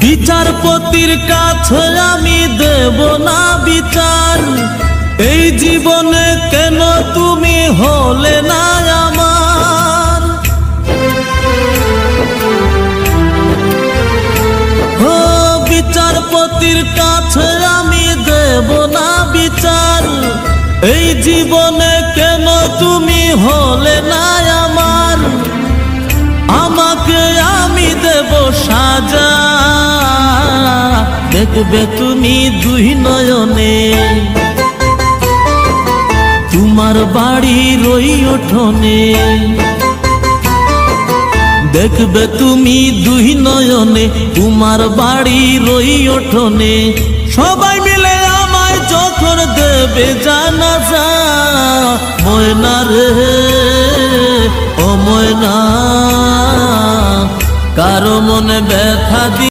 বিচারপতির কাছে আমি দেব না বিচার, এই জীবনে কেন তুমি হলে না আমার। ও বিচারপতির কাছে আমি দেব না বিচার, এই জীবনে কেন তুমি হলে না আমার। আমাকে আমি দেব সাজা, দেখবে তুমি দুই নয়নে, তোমার বাড়ির ওই উঠোনে। দেখবে তুমি দুই নয়নে, তোমার বাড়ির ওই উঠোনে। সবাই মিলে আমায় যখন দেবে জানাজা, ময়না রে ও ময়না, কারো মনে ব্যথা